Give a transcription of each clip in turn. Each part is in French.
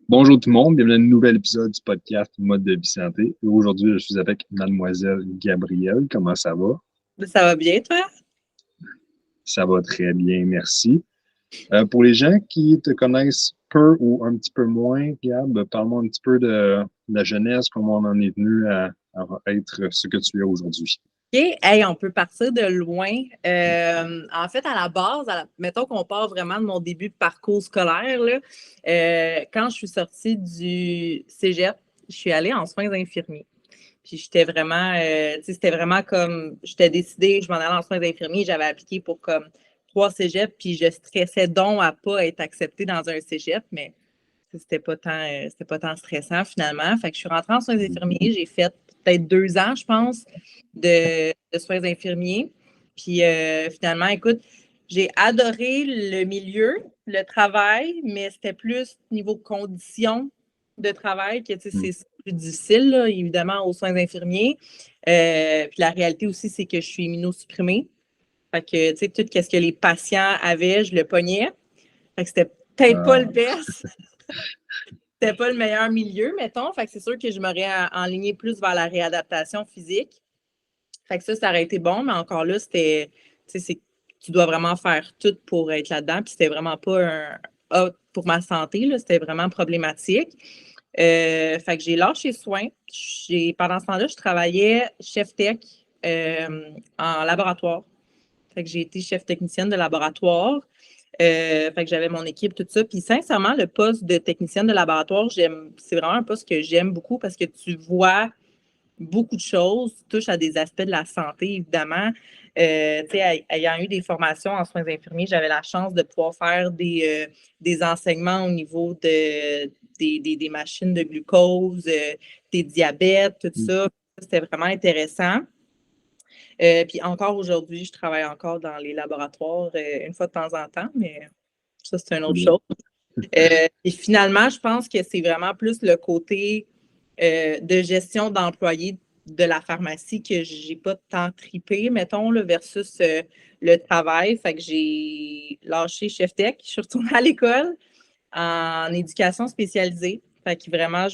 Bonjour tout le monde, bienvenue à un nouvel épisode du podcast Mode de vie santé. Et aujourd'hui, je suis avec Mademoiselle Gabrielle. Comment ça va? Ça va bien, toi? Ça va très bien, merci. Pour les gens qui te connaissent peu ou un petit peu moins, Gab, parle-moi un petit peu de la jeunesse, comment on en est venu à être ce que tu es aujourd'hui. OK. Hey, on peut partir de loin. En fait, à la base, mettons qu'on part vraiment de mon début de parcours scolaire, là, quand je suis sortie du cégep, je suis allée en soins infirmiers. Puis j'étais vraiment, tu sais, c'était vraiment comme, j'étais décidée, je m'en allais en soins infirmiers, j'avais appliqué pour comme 3 cégeps, puis je stressais donc à pas être acceptée dans un cégep, mais c'était pas tant stressant finalement. Fait que je suis rentrée en soins infirmiers. J'ai fait peut-être 2 ans, je pense, de soins infirmiers. Puis finalement, écoute, j'ai adoré le milieu, le travail, mais c'était plus niveau conditions de travail que c'est plus difficile, là, évidemment, aux soins infirmiers. Puis la réalité aussi, c'est que je suis immunosupprimée. Fait que, tu sais, tout ce que les patients avaient, je le pognais. Fait que c'était peut-être pas le best. C'était pas le meilleur milieu, mettons. Fait que c'est sûr que je m'aurais enligné plus vers la réadaptation physique. Fait que ça aurait été bon, mais encore là, c'était, tu sais, tu dois vraiment faire tout pour être là-dedans. Puis c'était vraiment pas pour ma santé, là, c'était vraiment problématique. Fait que j'ai lâché soin. Pendant ce temps-là, je travaillais chef tech en laboratoire. Fait que j'ai été chef technicienne de laboratoire. Fait que j'avais mon équipe, tout ça. Puis sincèrement, le poste de technicienne de laboratoire, c'est vraiment un poste que j'aime beaucoup parce que tu vois beaucoup de choses, tu touches à des aspects de la santé, évidemment. Ayant eu des formations en soins infirmiers, j'avais la chance de pouvoir faire des enseignements au niveau des machines de glucose, des diabètes, tout ça. C'était vraiment intéressant. Puis encore aujourd'hui, je travaille encore dans les laboratoires une fois de temps en temps, mais ça, c'est une autre chose. Et finalement, je pense que c'est vraiment plus le côté de gestion d'employés de la pharmacie que j'ai pas tant tripé, mettons, là, versus le travail. Fait que j'ai lâché Chef Tech. Je suis retournée à l'école en éducation spécialisée. Fait que vraiment,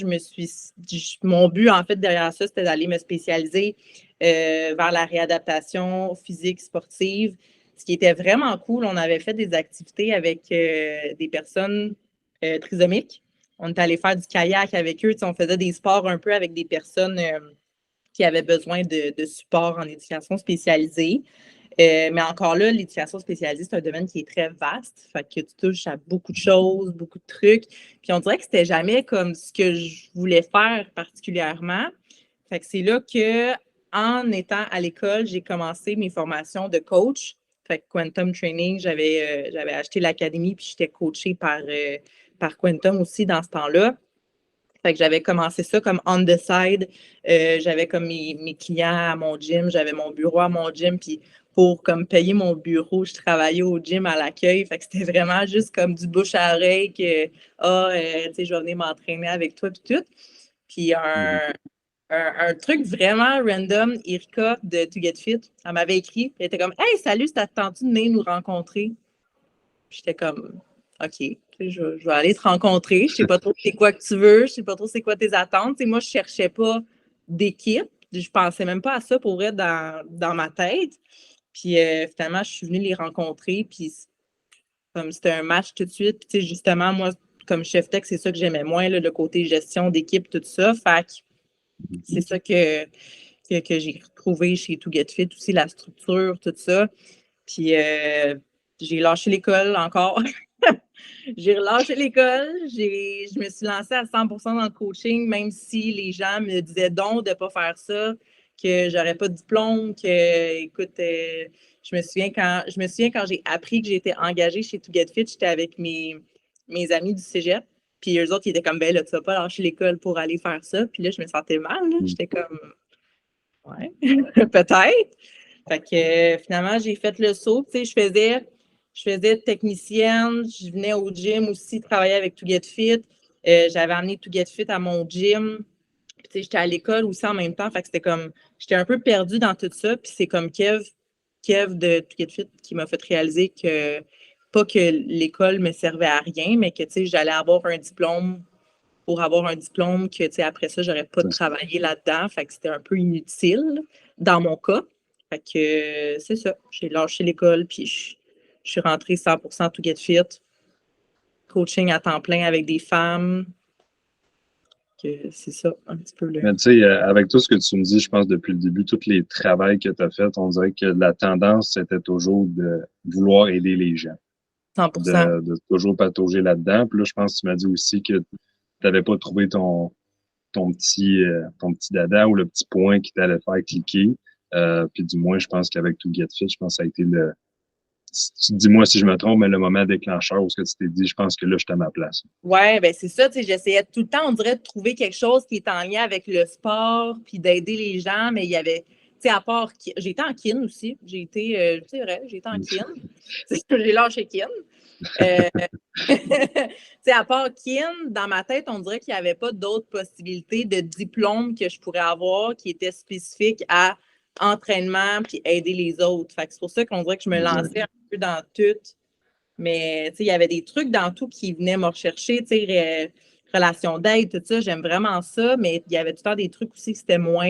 mon but, en fait, derrière ça, c'était d'aller me spécialiser vers la réadaptation physique sportive. Ce qui était vraiment cool, on avait fait des activités avec des personnes trisomiques. On est allé faire du kayak avec eux. On faisait des sports un peu avec des personnes qui avaient besoin de support en éducation spécialisée. Mais encore là, l'éducation spécialisée, c'est un domaine qui est très vaste. Fait que tu touches à beaucoup de choses, beaucoup de trucs. Puis on dirait que c'était jamais comme ce que je voulais faire particulièrement. Fait que c'est là que, en étant à l'école, j'ai commencé mes formations de coach. Fait que Quantum Training, j'avais acheté l'académie puis j'étais coachée par Quantum aussi dans ce temps-là. Fait que j'avais commencé ça comme on the side. J'avais comme mes clients à mon gym, j'avais mon bureau à mon gym, puis pour comme payer mon bureau, je travaillais au gym à l'accueil. Fait que c'était vraiment juste comme du bouche à oreille que tu sais, je vais venir m'entraîner avec toi puis tout. Puis un truc vraiment random, Erika de To Get Fit, elle m'avait écrit, elle était comme Hey, salut, ça te tente de venir nous rencontrer? J'étais comme OK, je vais aller te rencontrer. Je sais pas trop c'est quoi que tu veux, je sais pas trop c'est quoi tes attentes. Moi, je cherchais pas d'équipe. Je pensais même pas à ça pour vrai dans ma tête. Puis finalement, je suis venue les rencontrer. Puis comme c'était un match tout de suite. Puis justement, moi, comme chef tech, c'est ça que j'aimais moins, là, le côté gestion d'équipe, tout ça. Fait que c'est ça que j'ai retrouvé chez To Get Fit aussi, la structure, tout ça. Puis j'ai lâché l'école encore. J'ai relâché l'école, je me suis lancée à 100% dans le coaching, même si les gens me disaient donc de ne pas faire ça, que j'aurais pas de diplôme, que, écoute, je me souviens quand j'ai appris que j'étais engagée chez To Get Fit, j'étais avec mes amis du cégep, puis eux autres, ils étaient comme, ben là, tu vas pas lâcher l'école pour aller faire ça. Puis là, je me sentais mal, là. J'étais comme, ouais, peut-être. Fait que finalement, j'ai fait le saut. Tu sais, je faisais technicienne, je venais au gym aussi travailler avec To Get Fit. J'avais amené To Get Fit à mon gym. Puis, tu sais, j'étais à l'école aussi en même temps. Fait que c'était comme, j'étais un peu perdue dans tout ça. Puis c'est comme Kev de To Get Fit qui m'a fait réaliser que, pas que l'école me servait à rien, mais que, tu sais, j'allais avoir un diplôme pour avoir un diplôme que, tu sais, après ça, j'aurais pas travaillé là-dedans. Fait que c'était un peu inutile dans mon cas. Fait que c'est ça. J'ai lâché l'école, puis je suis rentrée 100% to Get Fit. Coaching à temps plein avec des femmes. C'est ça, un petit peu le... Mais tu sais, avec tout ce que tu me dis, je pense depuis le début, tous les travaux que tu as faits, on dirait que la tendance, c'était toujours de vouloir aider les gens, 100%. de toujours patauger là-dedans. Puis là, je pense que tu m'as dit aussi que tu n'avais pas trouvé ton petit dada ou le petit point qui t'allait faire cliquer. Puis du moins, je pense qu'avec tout Get Fit, je pense que ça a été dis-moi si je me trompe, mais le moment déclencheur où ce que tu t'es dit, je pense que là, je suis à ma place. Ouais, ben c'est ça, tu sais, j'essayais tout le temps, on dirait, de trouver quelque chose qui est en lien avec le sport, puis d'aider les gens, mais il y avait, tu sais, à part, j'ai été en kin aussi, c'est vrai, j'ai été en kin, j'ai lâché kin. Tu sais, à part kin, dans ma tête, on dirait qu'il n'y avait pas d'autres possibilités de diplôme que je pourrais avoir qui étaient spécifiques à entraînement puis aider les autres. Fait que c'est pour ça qu'on dirait que je me lançais un peu dans tout. Mais tu sais, il y avait des trucs dans tout qui venaient me rechercher, tu sais, relations d'aide, tout ça, j'aime vraiment ça, mais il y avait tout le temps des trucs aussi que c'était moins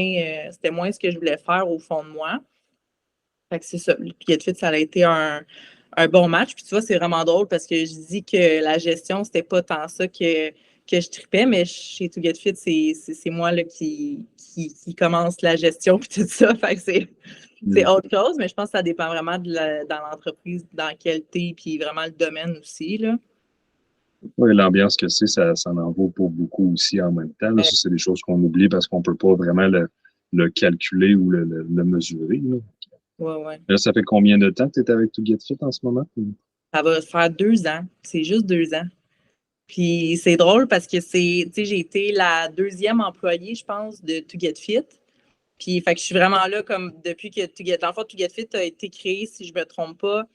ce que je voulais faire au fond de moi. Fait que c'est ça. Le Get Fit, ça a été un bon match. Puis tu vois, c'est vraiment drôle parce que je dis que la gestion, c'était pas tant ça que je tripais, mais chez To Get Fit, c'est moi là, qui commence la gestion puis tout ça. Fait que c'est autre chose, mais je pense que ça dépend vraiment dans l'entreprise, dans quel t'es, puis vraiment le domaine aussi, là. Oui, l'ambiance que ça en vaut pour beaucoup aussi en même temps. Là, ça, c'est des choses qu'on oublie parce qu'on peut pas vraiment le calculer ou le mesurer. Là. Ouais. Là, ça fait combien de temps que tu es avec To Get Fit en ce moment? Ça va faire 2 ans. C'est juste 2 ans. Puis c'est drôle parce que j'ai été la deuxième employée, je pense, de To Get Fit. Puis, fait que je suis vraiment là comme depuis que To Get Fit a été créé, si je ne me trompe pas,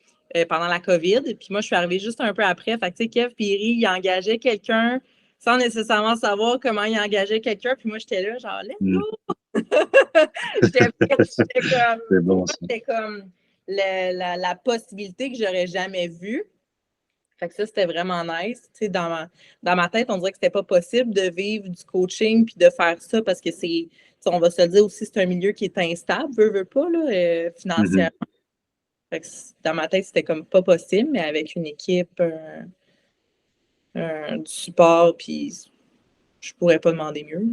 pendant la COVID. Puis moi, je suis arrivée juste un peu après. Fait que, tu sais, Kev Piri, il engageait quelqu'un sans nécessairement savoir comment il engageait quelqu'un. Puis moi, j'étais là, genre, let's go! J'étais C'est bon, ça. c'était comme la possibilité que j'aurais jamais vue. Fait que ça, c'était vraiment nice. Tu sais, dans ma tête, on dirait que c'était pas possible de vivre du coaching puis de faire ça parce que on va se le dire aussi, c'est un milieu qui est instable, veut pas, là, financièrement. Fait que dans ma tête, c'était comme pas possible, mais avec une équipe, du support, puis je pourrais pas demander mieux.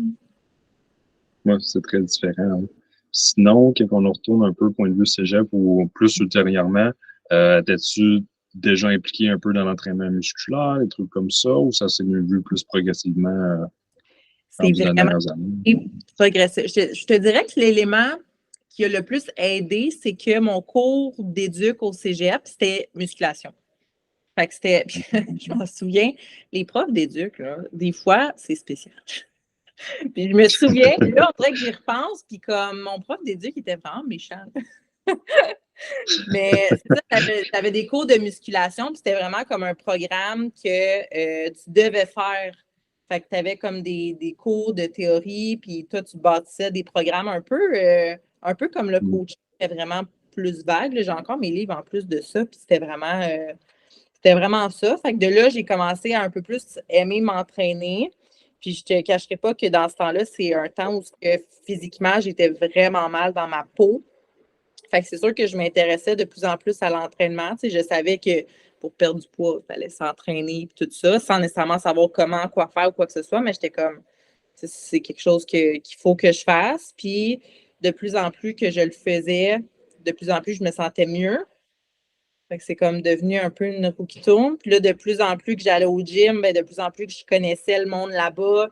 Oui, c'est très différent. Hein. Sinon, quand on retourne un peu au point de vue cégep ou plus ultérieurement, étais-tu déjà impliqué un peu dans l'entraînement musculaire, des trucs comme ça, ou ça s'est vu plus progressivement dans C'est les vraiment dernières années? progressif. Je te dirais que l'élément qui a le plus aidé, c'est que mon cours d'éduc au cégep, c'était musculation. Fait que c'était, je m'en souviens, les profs d'éduc, là, des fois, c'est spécial. Puis je me souviens, là, on dirait que j'y repense, puis comme mon prof d'éduc était vraiment méchant. Mais c'est ça, tu avais des cours de musculation, puis c'était vraiment comme un programme que tu devais faire. Fait que tu avais comme des cours de théorie, puis toi, tu bâtissais des programmes un peu comme le coaching, mais vraiment plus vague. J'ai encore mes livres en plus de ça, puis c'était vraiment ça. Fait que de là, j'ai commencé à un peu plus aimer m'entraîner. Puis je te cacherai pas que dans ce temps-là, c'est un temps où physiquement, j'étais vraiment mal dans ma peau. Fait que c'est sûr que je m'intéressais de plus en plus à l'entraînement. Tu sais, je savais que pour perdre du poids, il fallait s'entraîner et tout ça, sans nécessairement savoir comment, quoi faire ou quoi que ce soit, mais j'étais comme, c'est quelque chose qu'il faut que je fasse. Puis de plus en plus que je le faisais, de plus en plus, je me sentais mieux. Fait que c'est comme devenu un peu une roue qui tourne. Puis là, de plus en plus que j'allais au gym, ben, de plus en plus que je connaissais le monde là-bas.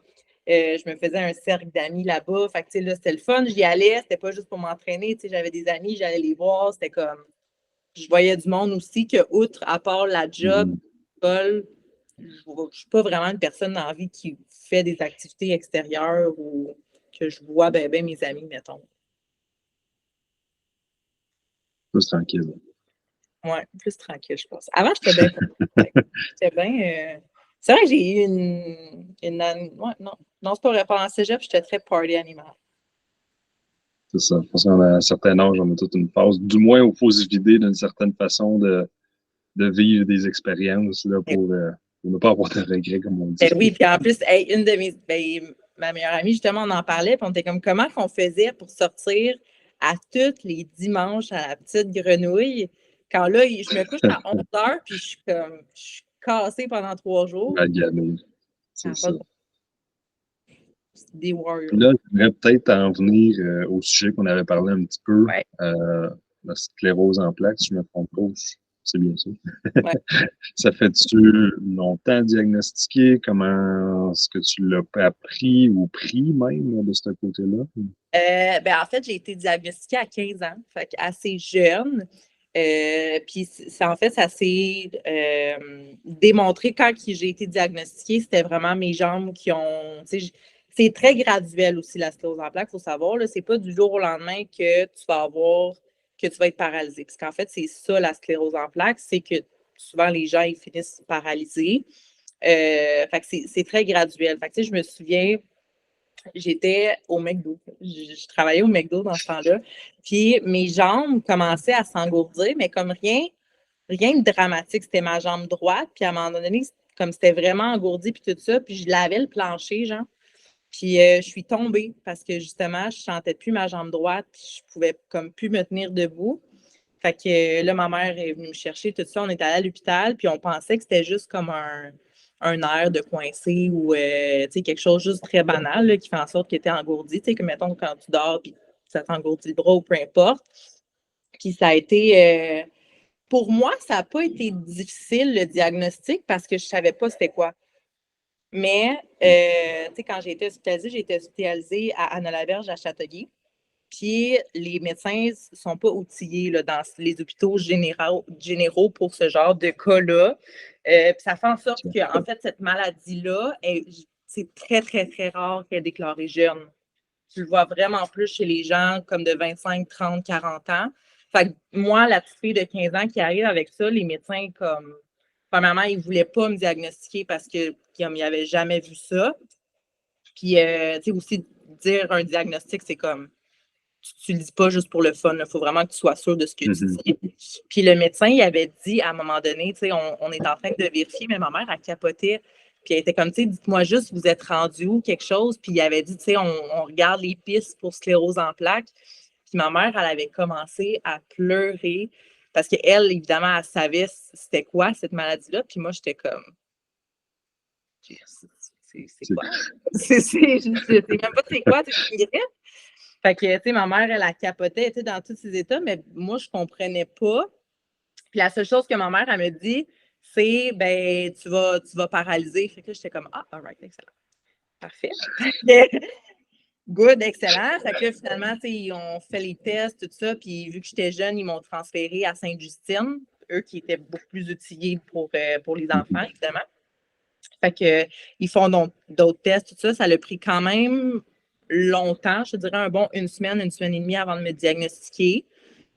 Je me faisais un cercle d'amis là-bas. Fait que, tu sais, là, c'était le fun. J'y allais. C'était pas juste pour m'entraîner. Tu sais, j'avais des amis, j'allais les voir. C'était comme... Je voyais du monde aussi que, outre, à part la job, l'école, je suis pas vraiment une personne dans la vie qui fait des activités extérieures ou que je vois ben mes amis, mettons. Plus tranquille. Ouais, plus tranquille, je pense. Avant, j'étais bien. J'étais bien. C'est vrai que j'ai eu une année. Ouais, non, c'est pas vrai. Pendant le cégep, j'étais très party animal. C'est ça. De toute façon, à un certain âge, on a toute une phase, du moins, où il faut se vider d'une certaine façon de vivre des expériences là, pour pour ne pas avoir de regrets, comme on dit. Ben oui, puis en plus, hey, ma meilleure amie, justement, on en parlait, puis on était comme, comment qu'on faisait pour sortir à tous les dimanches à la petite grenouille, quand là, je me couche à 11 heures, puis je suis cassée pendant 3 jours. Magané, Ça c'est a ça. pas de des warriors. Puis là, j'aimerais peut-être en venir au sujet qu'on avait parlé un petit peu, Ouais, la sclérose en plaques, si je me trompe pas, c'est bien ça. ouais. Ça fait-tu longtemps diagnostiqué? Comment est-ce que tu l'as appris ou pris même de ce côté-là? Ben, en fait, j'ai été diagnostiquée à 15 ans, fait assez jeune. Puis en fait, ça s'est démontré quand j'ai été diagnostiquée, c'était vraiment mes jambes qui ont. C'est très graduel aussi, la sclérose en plaques, il faut savoir. C'est pas du jour au lendemain que tu vas être paralysé. Parce qu'en fait, c'est ça, la sclérose en plaques, c'est que souvent les gens ils finissent paralysés. Fait que c'est très graduel. Fait que, je me souviens. J'étais au McDo. Je travaillais au McDo dans ce temps-là. Puis mes jambes commençaient à s'engourdir, mais comme rien de dramatique. C'était ma jambe droite. Puis à un moment donné, comme c'était vraiment engourdi, puis tout ça, puis je lavais le plancher, genre. Puis je suis tombée parce que justement, je ne sentais plus ma jambe droite. Je pouvais comme plus me tenir debout. Fait que là, ma mère est venue me chercher, tout ça. On est allé à l'hôpital, puis on pensait que c'était juste comme un air de coincé ou quelque chose juste très banal là, qui fait en sorte que tu es engourdi. Tu sais, que mettons, quand tu dors, puis ça t'engourdit le bras ou peu importe. Puis ça a été. Pour moi, ça n'a pas été difficile le diagnostic parce que je ne savais pas c'était quoi. Mais, tu sais, quand j'ai été hospitalisée à Anna-la-Berge à Châteauguay. Puis les médecins ne sont pas outillés là, dans les hôpitaux généraux pour ce genre de cas-là. Puis ça fait en sorte que, en fait, cette maladie-là, c'est très, très, très rare qu'elle est déclarée jeune. Tu le vois vraiment plus chez les gens comme de 25, 30, 40 ans. Fait que moi, la petite fille de 15 ans qui arrive avec ça, les médecins, comme, premièrement, ils ne voulaient pas me diagnostiquer parce qu'ils n'avaient jamais vu ça. Puis, tu sais, aussi, dire un diagnostic, c'est comme, tu ne le dis pas juste pour le fun. Il faut vraiment que tu sois sûr de ce que tu dis. Puis le médecin, il avait dit à un moment donné, tu sais, on est en train de vérifier, mais ma mère, elle capotait. Puis elle était comme, tu sais, dites-moi juste, vous êtes rendu où, quelque chose. Puis il avait dit, tu sais, on regarde les pistes pour sclérose en plaques. Puis ma mère, elle avait commencé à pleurer parce qu'elle, évidemment, elle savait c'était quoi cette maladie-là. Puis moi, j'étais comme, c'est quoi? Je sais même pas c'est quoi, c'est une grippe. Fait que, tu sais, ma mère, elle capotait, tu sais, dans tous ses états, mais moi, je comprenais pas. Puis la seule chose que ma mère, elle me dit, c'est, ben, tu vas paralyser. Fait que j'étais comme, ah, all right, excellent. Parfait. Good, excellent. Fait que finalement, tu sais, on fait les tests, tout ça, puis vu que j'étais jeune, ils m'ont transférée à Sainte-Justine, eux qui étaient beaucoup plus outillés pour les enfants, évidemment. Fait que ils font donc d'autres tests, tout ça. Ça l'a pris quand même longtemps, je te dirais un bon une semaine et demie avant de me diagnostiquer.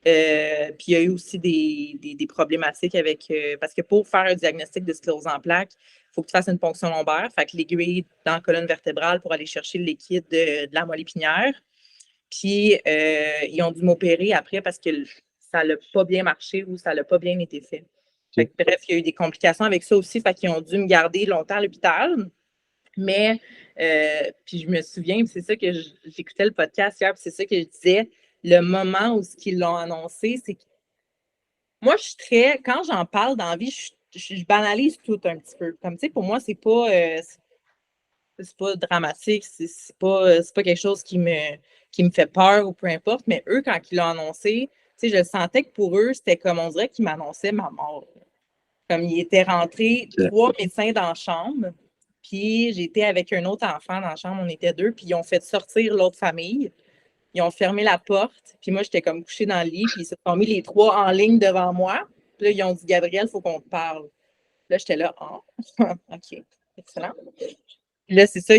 Puis il y a eu aussi des problématiques avec parce que pour faire un diagnostic de sclérose en plaques, il faut que tu fasses une ponction lombaire, fait que l'aiguille dans la colonne vertébrale pour aller chercher le liquide de la moelle épinière. Puis ils ont dû m'opérer après parce que ça n'a pas bien marché ou ça n'a pas bien été fait. Fait que, bref, il y a eu des complications avec ça aussi, fait qu'ils ont dû me garder longtemps à l'hôpital. Mais, puis je me souviens, c'est ça que j'écoutais le podcast hier, puis c'est ça que je disais, le moment où ils l'ont annoncé, c'est que moi, je suis très, quand j'en parle dans la vie, je banalise tout un petit peu. Comme, tu sais, pour moi, c'est pas dramatique, c'est pas quelque chose qui me fait peur ou peu importe, mais eux, quand ils l'ont annoncé, tu sais, je sentais que pour eux, c'était comme, on dirait qu'ils m'annonçaient ma mort. Comme il était rentré 3 médecins dans la chambre, puis j'étais avec un autre enfant dans la chambre, on était 2, puis ils ont fait sortir l'autre famille. Ils ont fermé la porte, puis moi, j'étais comme couchée dans le lit, puis ils se sont mis les 3 en ligne devant moi. Puis là, ils ont dit, Gabriel, il faut qu'on te parle. Là, j'étais là, ah, OK, excellent. Puis là, c'est ça,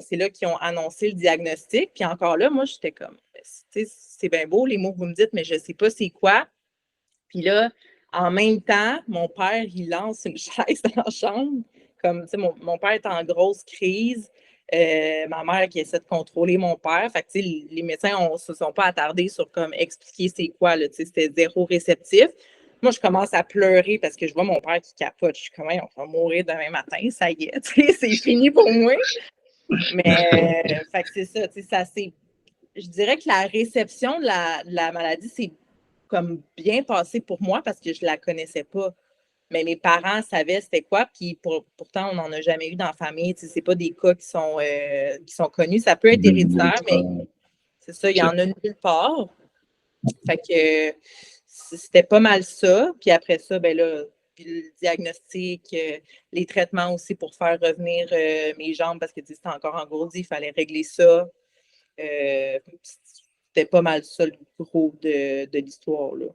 c'est là qu'ils ont annoncé le diagnostic. Puis encore là, moi, j'étais comme, tu sais, c'est bien beau les mots que vous me dites, mais je ne sais pas c'est quoi. Puis là, en même temps, mon père, il lance une chaise dans la chambre. Comme, tu sais, mon père est en grosse crise. Ma mère qui essaie de contrôler mon père. Fait que, tu sais, les médecins ne se sont pas attardés sur comme expliquer c'est quoi. Là, tu sais, c'était zéro réceptif. moi, je commence à pleurer parce que je vois mon père qui capote. Je suis comme, on va mourir demain matin, ça y est, c'est fini pour moi. Mais, fait que c'est ça, je dirais que la réception de la maladie, c'est comme bien passé pour moi parce que je la connaissais pas. Mais mes parents savaient c'était quoi, puis pourtant, on n'en a jamais eu dans la famille. C'est pas des cas qui sont connus. Ça peut être héréditaire, mais c'est ça, il y en a nulle part. Fait que c'était pas mal ça. Puis après ça, ben là, le diagnostic, les traitements aussi pour faire revenir mes jambes parce que c'était encore engourdi, il fallait régler ça. C'était pas mal ça le gros de l'histoire, là.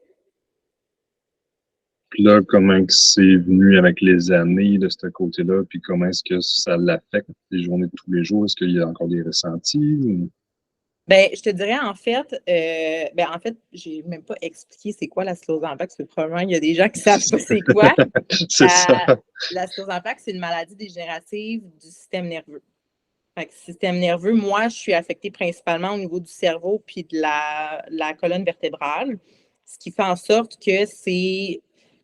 Puis là, comment c'est venu avec les années de ce côté-là, puis comment est-ce que ça l'affecte les journées de tous les jours? Est-ce qu'il y a encore des ressentis? Ou... Ben, je te dirais, en fait, j'ai même pas expliqué c'est quoi la sclérose en plaques, parce que probablement, il y a des gens qui savent pas c'est quoi. C'est ça. La sclérose en plaques, c'est une maladie dégénérative du système nerveux. Fait que système nerveux, moi, je suis affectée principalement au niveau du cerveau puis de la colonne vertébrale, ce qui fait en sorte que c'est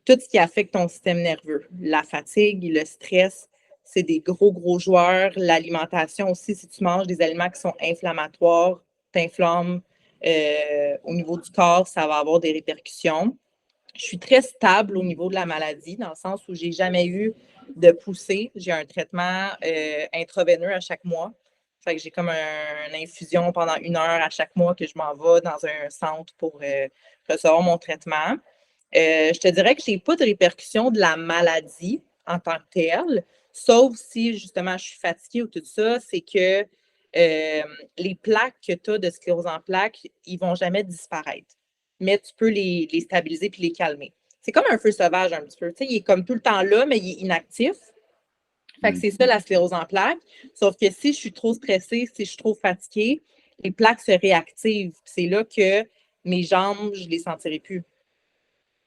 tout ce qui affecte ton système nerveux. La fatigue, le stress, c'est des gros, gros joueurs. L'alimentation aussi, si tu manges des aliments qui sont inflammatoires, t'inflammes au niveau du corps, ça va avoir des répercussions. Je suis très stable au niveau de la maladie, dans le sens où j'ai jamais eu de poussée. J'ai un traitement intraveineux à chaque mois. Fait que j'ai comme une infusion pendant 1 heure à chaque mois que je m'en vais dans un centre pour recevoir mon traitement. Je te dirais que je n'ai pas de répercussions de la maladie en tant que telle, sauf si justement je suis fatiguée ou tout ça, c'est que les plaques que tu as de sclérose en plaques, ils ne vont jamais disparaître. Mais tu peux les stabiliser puis les calmer. C'est comme un feu sauvage un petit peu. Tu sais, il est comme tout le temps là, mais il est inactif. Fait que c'est ça la sclérose en plaques. Sauf que si je suis trop stressée, si je suis trop fatiguée, les plaques se réactivent. C'est là que mes jambes, je ne les sentirai plus.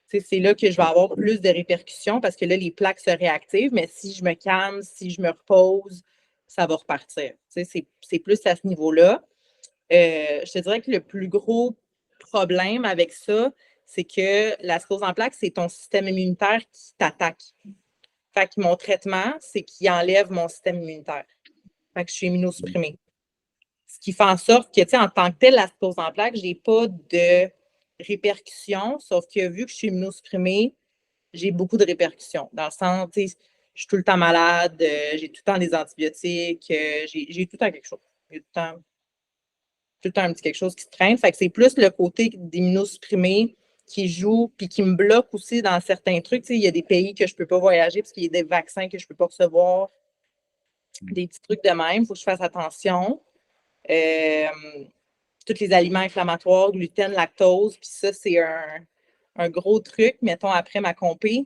C'est là que je vais avoir plus de répercussions parce que là, les plaques se réactivent, mais si je me calme, si je me repose, ça va repartir. C'est plus à ce niveau-là. Je te dirais que le plus gros problème avec ça, c'est que la sclérose en plaques, c'est ton système immunitaire qui t'attaque. Fait que mon traitement, c'est qu'il enlève mon système immunitaire. Fait que je suis immunosupprimée. Ce qui fait en sorte que, tu sais, en tant que telle, la sclérose en plaques, je n'ai pas de répercussions, sauf que vu que je suis immunosupprimée, j'ai beaucoup de répercussions. Dans le sens, tu sais, je suis tout le temps malade, j'ai tout le temps des antibiotiques, j'ai tout le temps quelque chose. J'ai tout le temps un petit quelque chose qui se traîne. Fait que c'est plus le côté d'immunosupprimé qui joue, puis qui me bloque aussi dans certains trucs. Tu sais, il y a des pays que je ne peux pas voyager parce qu'il y a des vaccins que je ne peux pas recevoir. Des petits trucs de même, il faut que je fasse attention. Tous les aliments inflammatoires, gluten, lactose, puis ça, c'est un gros truc, mettons, après ma compé.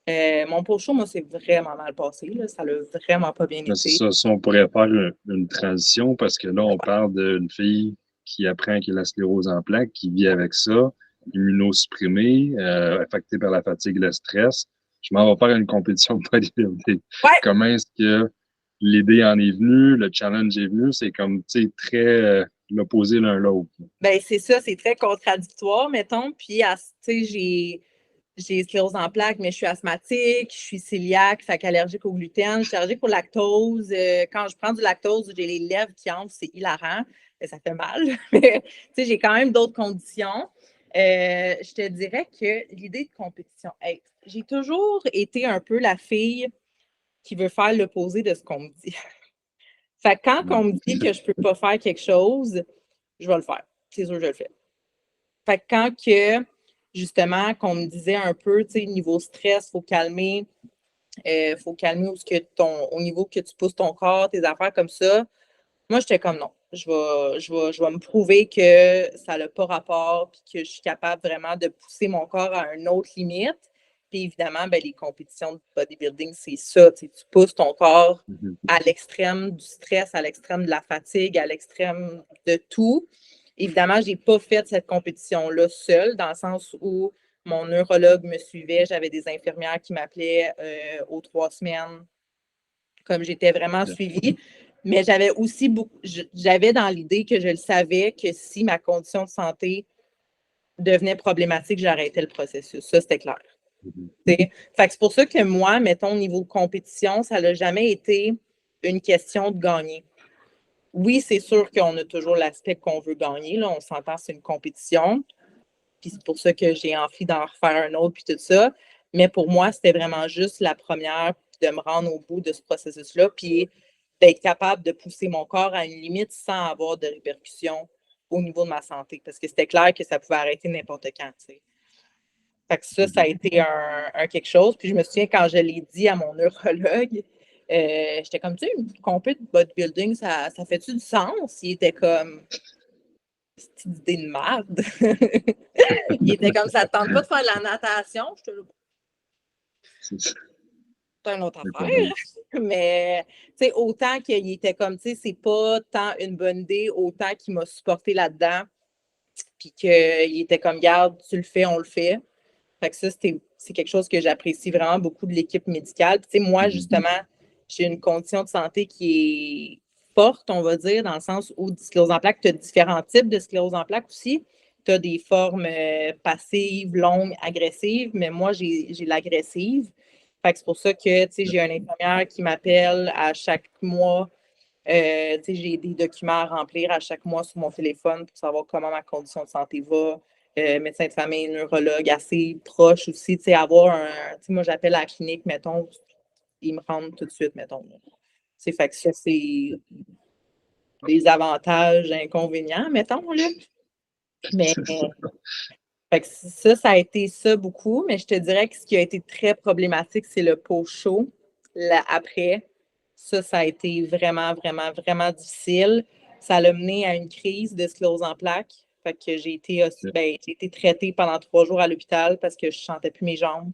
Mon pot-chaud, moi, c'est vraiment mal passé. Là. Ça l'a vraiment pas bien C'est été. ça, si on pourrait faire une transition, parce que là, on parle d'une fille qui apprend qu'il a la sclérose en plaques, qui vit avec ça, immunosupprimée, affectée par la fatigue et le stress. Je m'en vais faire une compétition de bodybuilding. Ouais, Comment est-ce que l'idée en est venue, le challenge est venu? C'est comme, tu sais, très l'opposé l'un l'autre. ben c'est ça, c'est très contradictoire, mettons. Puis, tu sais, j'ai sclérose en plaques, mais je suis asthmatique, je suis cœliaque, fait qu'allergique au gluten, je suis allergique au lactose. Quand je prends du lactose, j'ai les lèvres qui enflent, c'est hilarant. Mais ça fait mal. Mais, tu sais, j'ai quand même d'autres conditions. Je te dirais que l'idée de compétition, hey, j'ai toujours été un peu la fille qui veut faire l'opposé de ce qu'on me dit. Fait que quand on me dit que je peux pas faire quelque chose, je vais le faire. C'est sûr que je le fais. Fait que quand que, justement, qu'on me disait un peu, tu sais, niveau stress, faut calmer au niveau que tu pousses ton corps, tes affaires comme ça. Moi, j'étais comme non. Je vais me prouver que ça n'a pas rapport puis que je suis capable vraiment de pousser mon corps à une autre limite. Puis évidemment, ben, les compétitions de bodybuilding, c'est ça. Tu pousses ton corps à l'extrême du stress, à l'extrême de la fatigue, à l'extrême de tout. Évidemment, je n'ai pas fait cette compétition-là seule, dans le sens où mon neurologue me suivait, j'avais des infirmières qui m'appelaient aux 3 semaines, comme j'étais vraiment suivie. Mais j'avais aussi j'avais dans l'idée que je le savais que si ma condition de santé devenait problématique, j'arrêtais le processus. Ça, c'était clair. Mhm. Fait que c'est pour ça que moi, mettons, au niveau de compétition, ça n'a jamais été une question de gagner. Oui, c'est sûr qu'on a toujours l'aspect qu'on veut gagner. Là, on s'entend, c'est une compétition. Puis c'est pour ça que j'ai envie d'en refaire un autre, puis tout ça. Mais pour moi, c'était vraiment juste la première, de me rendre au bout de ce processus-là, puis d'être capable de pousser mon corps à une limite sans avoir de répercussions au niveau de ma santé. Parce que c'était clair que ça pouvait arrêter n'importe quand, tu sais. Fait que ça a été un quelque chose. Puis je me souviens quand je l'ai dit à mon neurologue, j'étais comme, tu sais, une compé de bodybuilding, ça fait-tu du sens? Il était comme, c'est une idée de merde. Il était comme, ça ne te tente pas de faire de la natation? Je te le c'est une autre affaire. Mais, tu sais, autant qu'il était comme, tu sais, c'est pas tant une bonne idée, autant qu'il m'a supporté là-dedans. Puis qu'il était comme, garde, tu le fais, on le fait. Fait que ça, c'est quelque chose que j'apprécie vraiment beaucoup de l'équipe médicale. Puis, tu sais, moi, justement, j'ai une condition de santé qui est forte, on va dire, dans le sens où sclérose en plaques, tu as différents types de sclérose en plaques aussi. Tu as des formes passives, longues, agressives, mais moi, j'ai l'agressive. Fait que c'est pour ça que, tu sais, j'ai un infirmière qui m'appelle à chaque mois. Tu sais, j'ai des documents à remplir à chaque mois sur mon téléphone pour savoir comment ma condition de santé va. Médecin de famille, neurologue assez proche aussi, tu sais, avoir un. Tu sais, moi, j'appelle à la clinique, mettons, ils me rendent tout de suite, mettons. C'est fait que ça, c'est des avantages, inconvénients, mettons, là. Mais fait que ça a été ça beaucoup, mais je te dirais que ce qui a été très problématique, c'est le post-show. Là, après, ça a été vraiment, vraiment, vraiment difficile. Ça l'a mené à une crise de sclérose en plaques. Fait que j'ai été traitée pendant 3 jours à l'hôpital parce que je ne sentais plus mes jambes.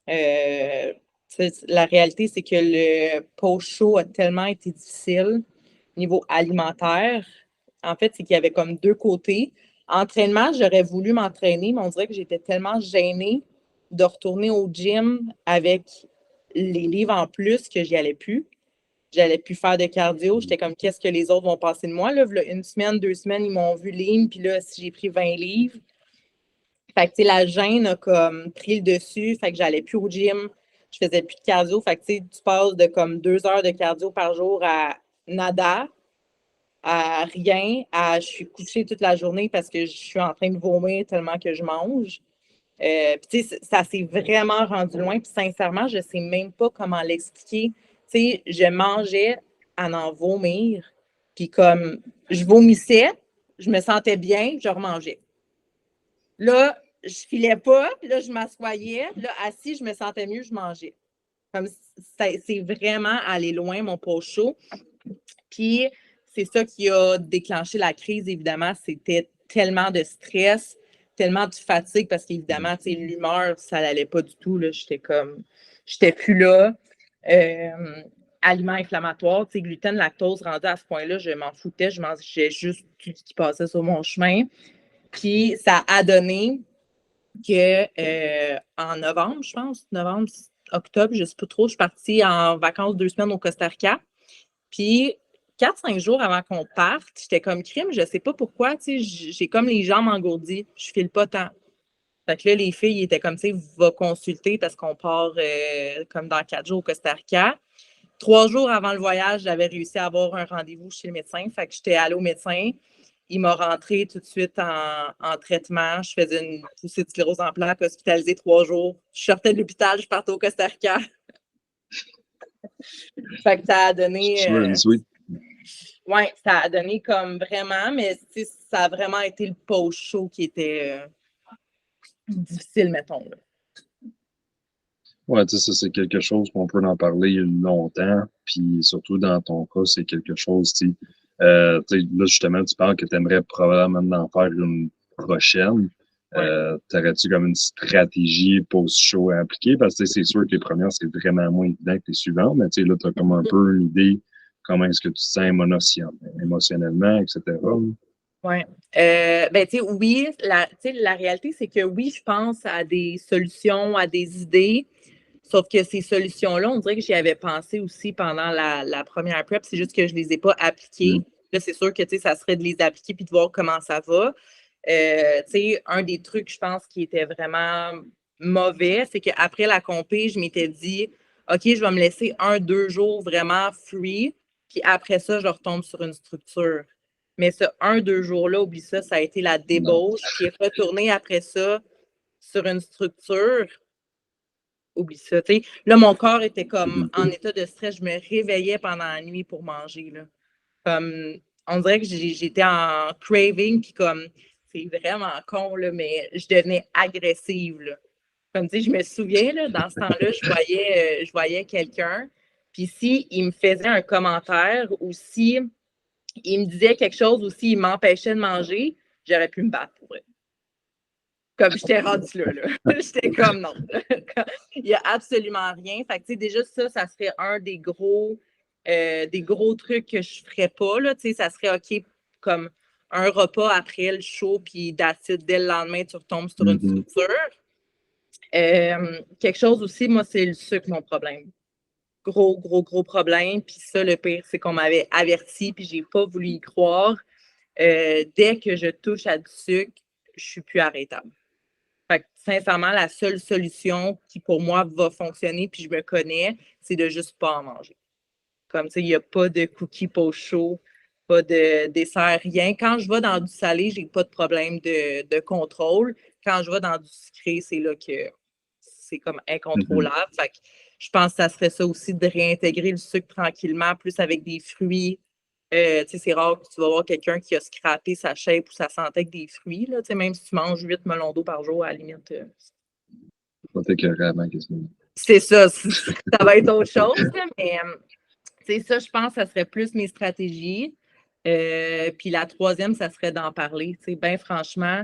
La réalité, c'est que le post-show a tellement été difficile au niveau alimentaire. En fait, c'est qu'il y avait comme deux côtés. Entraînement, j'aurais voulu m'entraîner, mais on dirait que j'étais tellement gênée de retourner au gym avec les livres en plus que j'y allais plus. J'allais plus faire de cardio. J'étais comme, qu'est-ce que les autres vont penser de moi? Là, une semaine, 2 semaines, ils m'ont vu lean, puis là, si j'ai pris 20 livres. Fait que, tu sais, la gêne a comme pris le dessus. Fait que j'allais plus au gym. Je faisais plus de cardio. Fait que, tu sais, tu passes de comme 2 heures de cardio par jour à nada, à rien, à je suis couchée toute la journée parce que je suis en train de vomir tellement que je mange. Puis, tu sais, ça s'est vraiment rendu loin. Puis, sincèrement, je ne sais même pas comment l'expliquer. Tu sais, je mangeais à en vomir. Puis, comme je vomissais, je me sentais bien, je remangeais. Là, je filais pas, puis là, je m'assoyais. Là, assis, je me sentais mieux, je mangeais. Comme c'est vraiment allé loin, mon post-show. Puis, c'est ça qui a déclenché la crise, évidemment. C'était tellement de stress, tellement de fatigue, parce qu'évidemment, tu sais, l'humeur, ça n'allait pas du tout. Là. J'étais plus là. Aliments inflammatoires, tu sais, gluten, lactose, rendu à ce point-là, je m'en foutais. Je mangeais juste tout ce qui passait sur mon chemin. Puis, ça a donné que en novembre, je pense, novembre, octobre, je ne sais pas trop, je suis partie en vacances 2 semaines au Costa Rica. Puis, 4-5 jours avant qu'on parte, j'étais comme crime, je ne sais pas pourquoi, tu sais, j'ai comme les jambes engourdies, je file pas tant. Fait que là, les filles étaient comme, tu sais, va consulter parce qu'on part comme dans 4 jours au Costa Rica. 3 jours avant le voyage, j'avais réussi à avoir un rendez-vous chez le médecin. Fait que j'étais allée au médecin. Il m'a rentré tout de suite en traitement. Je faisais une poussée de sclérose en plaques, hospitalisée 3 jours. Je sortais de l'hôpital, je partais au Costa Rica. Fait que ça a donné. Ouais, ça a donné comme vraiment, mais ça a vraiment été le post-show qui était difficile, mettons. Là. Ouais, tu sais, ça, c'est quelque chose qu'on peut en parler longtemps. Puis surtout dans ton cas, c'est quelque chose, tu sais, là, justement, tu parles que tu aimerais probablement en faire une prochaine. Ouais. T'aurais-tu comme une stratégie post-show à appliquer? Parce que c'est sûr que les premières, c'est vraiment moins évident que les suivantes, mais tu sais, là, tu as comme un peu une idée comment est-ce que tu te sens émotionnellement, etc. Oui. Ben, tu sais, oui, la réalité, c'est que oui, je pense à des solutions, à des idées, sauf que ces solutions-là, on dirait que j'y avais pensé aussi pendant la première prep, c'est juste que je ne les ai pas appliquées. Là, c'est sûr que, tu sais, ça serait de les appliquer puis de voir comment ça va. Tu sais, un des trucs, je pense, qui était vraiment mauvais, c'est qu'après la compé, je m'étais dit, OK, je vais me laisser 1-2 jours vraiment free, puis après ça, je retombe sur une structure. Mais ce 1-2 jours-là, oublie ça, ça a été la Non. débauche. Puis retourner après ça sur une structure, oublie ça. T'sais. Là, mon corps était comme en état de stress. Je me réveillais pendant la nuit pour manger. Là. Comme, on dirait que j'étais en craving, puis comme, c'est vraiment con, là, mais je devenais agressive. Là. Comme, tu sais, je me souviens, là, dans ce temps-là, je voyais quelqu'un, puis si il me faisait un commentaire ou si il me disait quelque chose ou s'il m'empêchait de manger, j'aurais pu me battre pour vrai. Comme j'étais rendue là. J'étais comme non. Il n'y a absolument rien. Fait que, tu sais, déjà, ça serait un des gros trucs que je ne ferais pas. Là. Tu sais, ça serait OK comme un repas après le show, puis d'acide, dès le lendemain, tu retombes sur une structure. Quelque chose aussi, moi, c'est le sucre, mon problème. Gros problème. Puis ça, le pire, c'est qu'on m'avait averti, puis j'ai pas voulu y croire. Dès que je touche à du sucre, je suis plus arrêtable. Fait que, sincèrement, la seule solution qui, pour moi, va fonctionner, puis je me connais, c'est de juste pas en manger. Comme, tu sais, il n'y a pas de cookies post-show, pas de dessert, rien. Quand je vais dans du salé, j'ai pas de problème de contrôle. Quand je vais dans du sucré, c'est là que c'est comme incontrôlable. Fait que je pense que ça serait ça aussi de réintégrer le sucre tranquillement, plus avec des fruits. Tu sais, c'est rare que tu vas voir quelqu'un qui a scrappé sa shape ou sa santé avec des fruits. Là, tu sais, même si tu manges 8 melons d'eau par jour, à la limite. Pas t'écœurer avant quasiment. C'est ça, ça va être autre chose. Là, mais tu sais, ça, je pense que ça serait plus mes stratégies. Puis la troisième, ça serait d'en parler. Tu sais, bien franchement,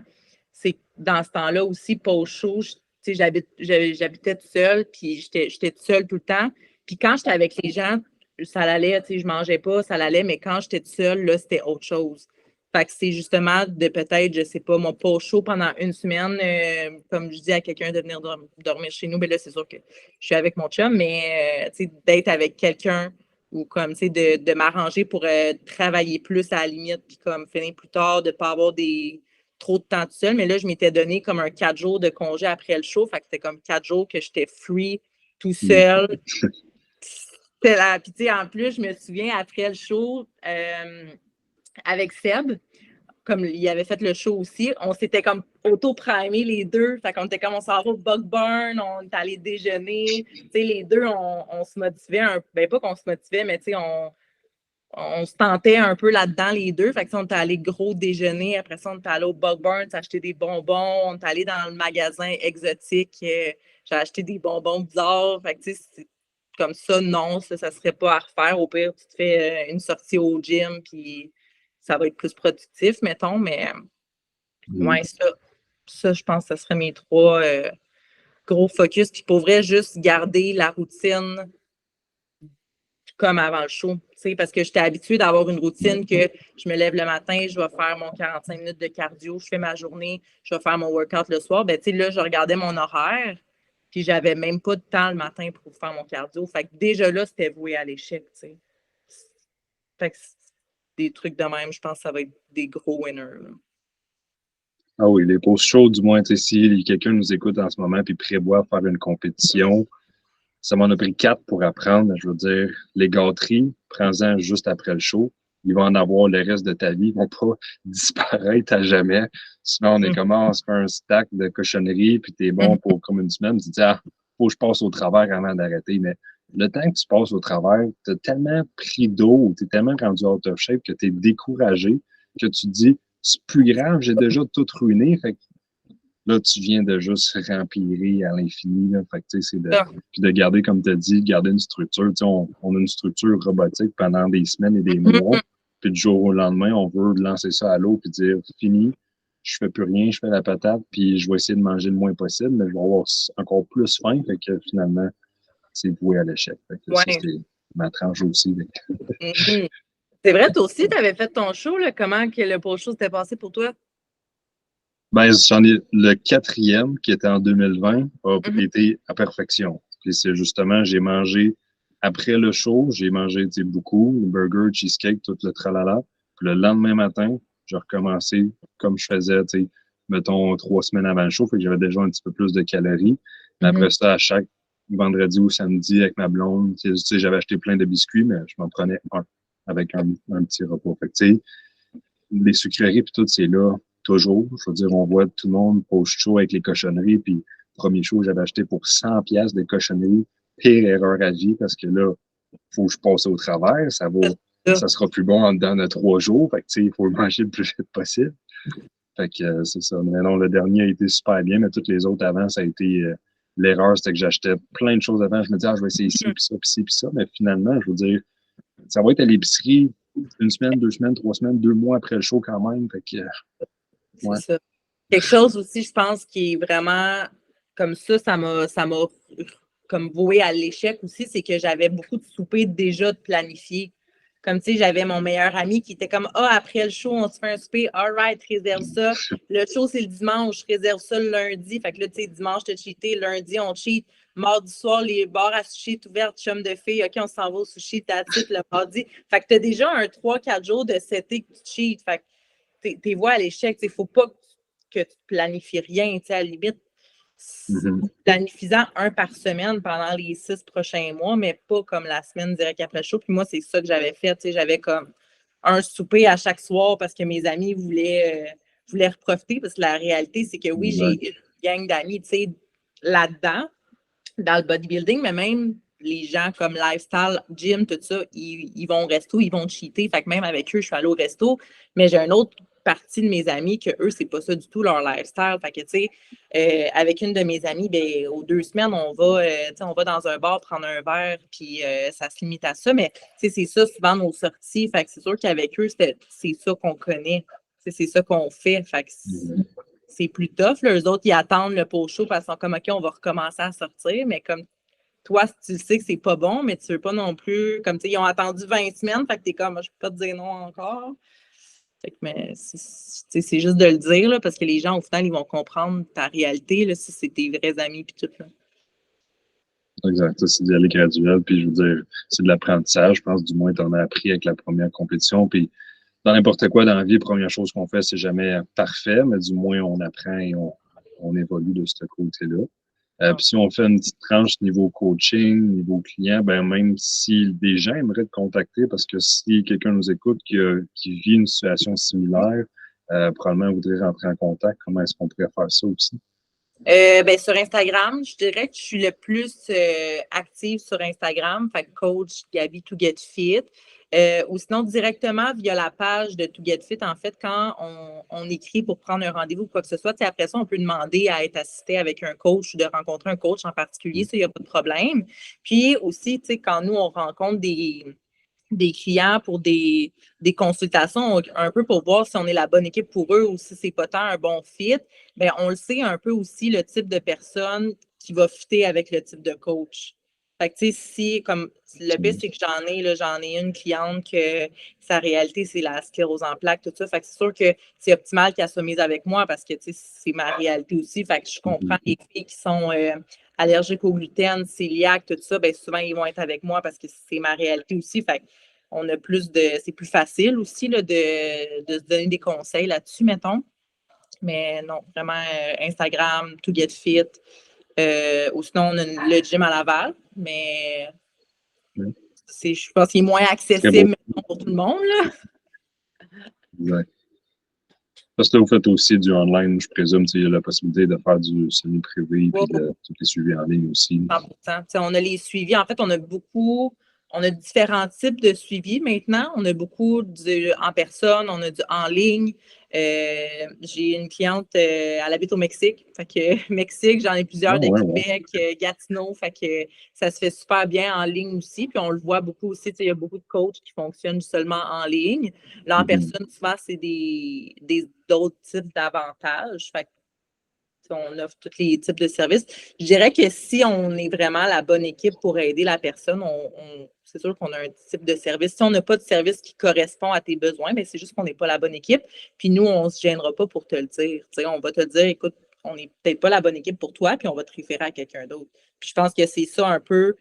c'est dans ce temps-là aussi, post-show, tu sais, j'habitais toute seule, puis j'étais toute seule tout le temps. Puis quand j'étais avec les gens, ça allait, tu sais, je mangeais pas, ça allait, mais quand j'étais toute seule, là, c'était autre chose. Fait que c'est justement de peut-être, je sais pas, mon post-show pendant une semaine, comme je dis à quelqu'un de venir dormir chez nous, mais là, c'est sûr que je suis avec mon chum, mais tu sais, d'être avec quelqu'un ou comme, tu sais, de m'arranger pour travailler plus à la limite, puis comme finir plus tard, de ne pas avoir trop de temps tout seul. Mais là, je m'étais donné comme un 4 jours de congé après le show. Fait que c'était comme 4 jours que j'étais free tout seul. Puis, tu sais, en plus, je me souviens, après le show, avec Seb, comme il avait fait le show aussi, on s'était comme auto-primé les deux. Fait qu'on était comme, on s'en va au Bug Burn, on est allé déjeuner. Tu sais, les deux, on se motivait ben pas qu'on se motivait, mais tu sais, on se tentait un peu là-dedans, les deux. Fait que on était allé gros déjeuner. Après ça, on était allé au Bug Burn, s'acheter des bonbons. On est allé dans le magasin exotique. J'ai acheté des bonbons bizarres. Fait que tu sais, c'est comme ça, non, ça serait pas à refaire. Au pire, tu te fais une sortie au gym, puis ça va être plus productif, mettons. Mais ouais, ça, je pense que ce serait mes 3 gros focus. Puis pour vrai, juste garder la routine comme avant le show. Parce que j'étais habituée d'avoir une routine que je me lève le matin, je vais faire mon 45 minutes de cardio, je fais ma journée, je vais faire mon workout le soir. Ben, là, je regardais mon horaire, puis j'avais même pas de temps le matin pour faire mon cardio. Fait que déjà là, c'était voué à l'échec. T'sais. Fait que des trucs de même, je pense que ça va être des gros winners. Là. Ah oui, les post-shows, du moins, si quelqu'un nous écoute en ce moment et prévoit faire une compétition, ça m'en a pris 4 pour apprendre. Je veux dire, les gâteries, prends-en juste après le show. Ils vont en avoir le reste de ta vie. Ils vont pas disparaître à jamais. Sinon, on est comme, on se fait un stack de cochonneries, puis t'es bon pour comme une semaine. Tu te dis, faut que je passe au travers avant d'arrêter. Mais le temps que tu passes au travers, t'as tellement pris d'eau, t'es tellement rendu out of shape que t'es découragé, que tu te dis, c'est plus grave, j'ai déjà tout ruiné. Fait que là, tu viens de juste rempirer à l'infini. Là. Fait que, c'est puis de garder, comme tu as dit, de garder une structure. On a une structure robotique pendant des semaines et des mois. Puis du jour au lendemain, on veut lancer ça à l'eau puis dire fini, je fais plus rien, je fais la patate, puis je vais essayer de manger le moins possible, mais je vais avoir encore plus faim. Fait que finalement, c'est voué à l'échec. Fait que ça, c'est ma tranche aussi. C'est vrai, toi aussi, tu avais fait ton show. Là. Comment que le post-show s'était passé pour toi? Ben, j'en ai le 4e qui était en 2020 a été à perfection. Puis c'est justement, j'ai mangé après le show, j'ai mangé beaucoup, le burger, cheesecake, tout le tralala. Puis le lendemain matin, je recommençais comme je faisais, tu sais, mettons, 3 semaines avant le show, fait que j'avais déjà un petit peu plus de calories. Mais après ça, à chaque vendredi ou samedi avec ma blonde, tu sais, j'avais acheté plein de biscuits, mais je m'en prenais un avec un petit repas. Fait que, tu sais, les sucreries puis tout, c'est là toujours. Je veux dire, on voit tout le monde post-show avec les cochonneries, puis premier show, j'avais acheté pour 100 pièces de cochonneries. Pire erreur à vie parce que là, faut que je passe au travers. Ça sera plus bon en dedans de 3 jours. Fait que, tu sais, il faut le manger le plus vite possible. Fait que c'est ça. Mais non, le dernier a été super bien, mais toutes les autres avant, ça a été l'erreur, c'était que j'achetais plein de choses avant. Je me disais, je vais essayer ci, puis ça, puis ci, puis ça. Mais finalement, je veux dire, ça va être à l'épicerie 1 semaine, 2 semaines, 3 semaines, 2 mois après le show quand même. Fait que, ouais. C'est ça. Quelque chose aussi, je pense, qui est vraiment comme ça m'a comme voué à l'échec aussi, c'est que j'avais beaucoup de soupers déjà de planifiés. Comme, tu sais, j'avais mon meilleur ami qui était comme, après le show, on se fait un souper, all right, réserve ça. Le show, c'est le dimanche, réserve ça le lundi. Fait que là, tu sais, dimanche, t'as cheaté, lundi, on cheat. Mardi soir, les bars à sushi sont ouverts, chum de filles, OK, on s'en va au sushi, t'as titre le mardi. Fait que t'as déjà un 3-4 jours de seté que tu cheats. Fait que t'es voix à l'échec. Il ne faut pas que tu planifies rien. À la limite, planifiant un par semaine pendant les 6 prochains mois, mais pas comme la semaine direct après le show. Puis moi, c'est ça que j'avais fait. J'avais comme un souper à chaque soir parce que mes amis voulaient reprofiter. Parce que la réalité, c'est que oui, j'ai une gang d'amis là-dedans, dans le bodybuilding, mais même les gens comme lifestyle, gym, tout ça, ils vont au resto, ils vont cheater. Fait que même avec eux, je suis allée au resto, mais j'ai une autre partie de mes amis que eux, c'est pas ça du tout leur lifestyle. Fait que, tu sais, avec une de mes amies, ben, aux 2 semaines, on va dans un bar prendre un verre, puis ça se limite à ça. Mais, tu sais, c'est ça souvent nos sorties. Fait que c'est sûr qu'avec eux, c'est ça qu'on connaît. C'est ça qu'on fait. Fait que c'est plus tough. Là. Eux autres, ils attendent le post-show parce qu'ils sont comme, OK, on va recommencer à sortir. Mais comme toi, tu sais que c'est pas bon, mais tu veux pas non plus. Comme, tu sais, ils ont attendu 20 semaines, fait que t'es comme, je peux pas te dire non encore. Fait que, mais c'est juste de le dire, là, parce que les gens, au final, ils vont comprendre ta réalité, là, si c'est tes vrais amis, puis tout, là. Exact. C'est d'y aller graduel. Puis, je veux dire, c'est de l'apprentissage. Je pense, du moins, tu en as appris avec la première compétition. Puis, dans n'importe quoi dans la vie, la première chose qu'on fait, c'est jamais parfait, mais du moins, on apprend et on évolue de ce côté-là. Puis si on fait une petite tranche niveau coaching, niveau client, ben même si des gens aimeraient te contacter, parce que si quelqu'un nous écoute qui vit une situation similaire, probablement voudrait rentrer en contact, comment est-ce qu'on pourrait faire ça aussi? Ben, sur Instagram, je dirais que je suis le plus active sur Instagram, fait que coach Gabi To Get Fit. Ou sinon directement via la page de To Get Fit, en fait, quand on écrit pour prendre un rendez-vous ou quoi que ce soit, après ça, on peut demander à être assisté avec un coach ou de rencontrer un coach en particulier, ça, il n'y a pas de problème. Puis aussi, quand nous, on rencontre des clients pour des consultations, un peu pour voir si on est la bonne équipe pour eux ou si c'est pas tant un bon fit, bien, on le sait un peu aussi le type de personne qui va fitter avec le type de coach. Fait que, tu sais, si, comme, le pire, c'est que j'en ai une cliente que sa réalité, c'est la sclérose en plaques, tout ça. Fait que c'est sûr que c'est optimal qu'elle soit mise avec moi parce que, tu sais, c'est ma réalité aussi. Fait que je comprends les filles qui sont allergiques au gluten, cœliaques, tout ça, bien, souvent, ils vont être avec moi parce que c'est ma réalité aussi. Fait on a c'est plus facile aussi là, de se donner des conseils là-dessus, mettons. Mais non, vraiment Instagram, To Get Fit. Ou sinon, on a le gym à Laval, mais je pense qu'il est moins accessible pour tout le monde. Là. Exact. Parce que là, vous faites aussi du online, je présume, il y a la possibilité de faire du semi-privé puis de tous les suivis en ligne aussi. 100%. On a les suivis. En fait, on a différents types de suivis maintenant. On a beaucoup en personne, on a du en ligne. J'ai une cliente, elle habite au Mexique. Fait que Mexique, j'en ai plusieurs de Québec, Gatineau. Fait que ça se fait super bien en ligne aussi. Puis on le voit beaucoup aussi. Il y a beaucoup de coachs qui fonctionnent seulement en ligne. Là, en personne, souvent, c'est d'autres types d'avantages. Fait que on offre tous les types de services. Je dirais que si on est vraiment la bonne équipe pour aider la personne, c'est sûr qu'on a un type de service. Si on n'a pas de service qui correspond à tes besoins, bien, c'est juste qu'on n'est pas la bonne équipe. Puis nous, on ne se gênera pas pour te le dire. On va te dire, écoute, on n'est peut-être pas la bonne équipe pour toi, puis on va te référer à quelqu'un d'autre. Puis je pense que c'est ça un peu,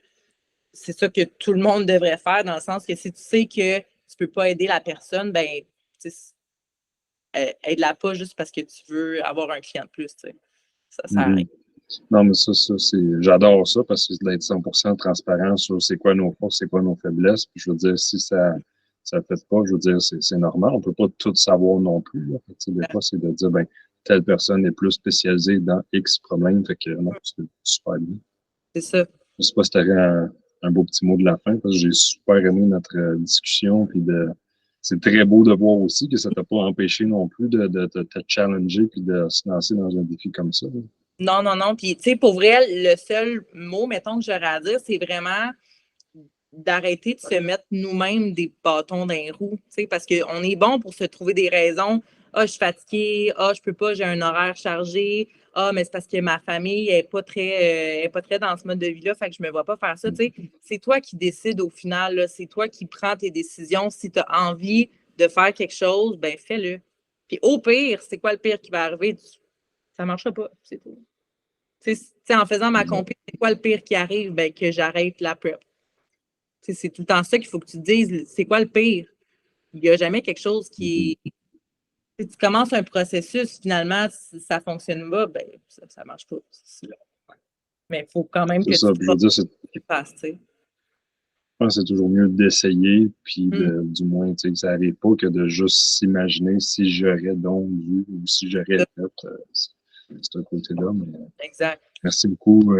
c'est ça que tout le monde devrait faire, dans le sens que si tu sais que tu ne peux pas aider la personne, ben aide-la pas juste parce que tu veux avoir un client de plus, tu sais. Ça sert à Mhm. rien. Non, mais ça, j'adore ça parce que c'est d'être 100% transparent sur c'est quoi nos forces, c'est quoi nos faiblesses. Puis je veux dire, si ça fait pas, je veux dire, c'est normal. On peut pas tout savoir non plus, là. Fait que, tu sais, des fois, c'est de dire, ben, telle personne est plus spécialisée dans X problème. Fait que, non, c'est super bien. C'est ça. Je sais pas si tu aurais un beau petit mot de la fin parce que j'ai super aimé notre discussion. Puis c'est très beau de voir aussi que ça t'a pas empêché non plus de te challenger puis de se lancer dans un défi comme ça, là. Non, non, non. Puis, tu sais, pour vrai, le seul mot, mettons, que j'aurais à dire, c'est vraiment d'arrêter de se mettre nous-mêmes des bâtons dans les roues, tu sais, parce qu'on est bon pour se trouver des raisons. Ah, je suis fatiguée. Ah, je peux pas, j'ai un horaire chargé. Ah, mais c'est parce que ma famille est pas très dans ce mode de vie-là, fait que je me vois pas faire ça, tu sais. C'est toi qui décides au final, là. C'est toi qui prends tes décisions. Si tu as envie de faire quelque chose, ben fais-le. Puis au pire, c'est quoi le pire qui va arriver? Ça marchera pas, c'est tout. Tu sais, en faisant ma compé, c'est quoi le pire qui arrive? Ben, que j'arrête la prep. C'est tout le temps ça qu'il faut que tu te dises, c'est quoi le pire? Il n'y a jamais quelque chose qui est. Si tu commences un processus, finalement, si ça ne fonctionne pas, ben, ça ne marche pas. Mais il faut quand même C'est que ça. tu Puis je veux dire, fasses, tu sais. je pense que c'est toujours mieux d'essayer, puis du moins, tu sais, que ça n'arrive pas que de juste s'imaginer si j'aurais donc dû ou si j'aurais fait. C'est un côté-là. Mais Exact. merci beaucoup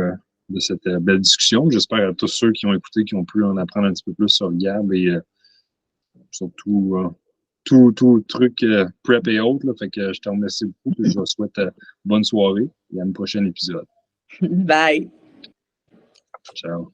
de cette belle discussion. J'espère à tous ceux qui ont écouté, qui ont pu en apprendre un petit peu plus sur Gab et surtout tout truc prep et autres. Là. Fait que je te remercie beaucoup et je vous souhaite bonne soirée et à un prochain épisode. Bye. Ciao.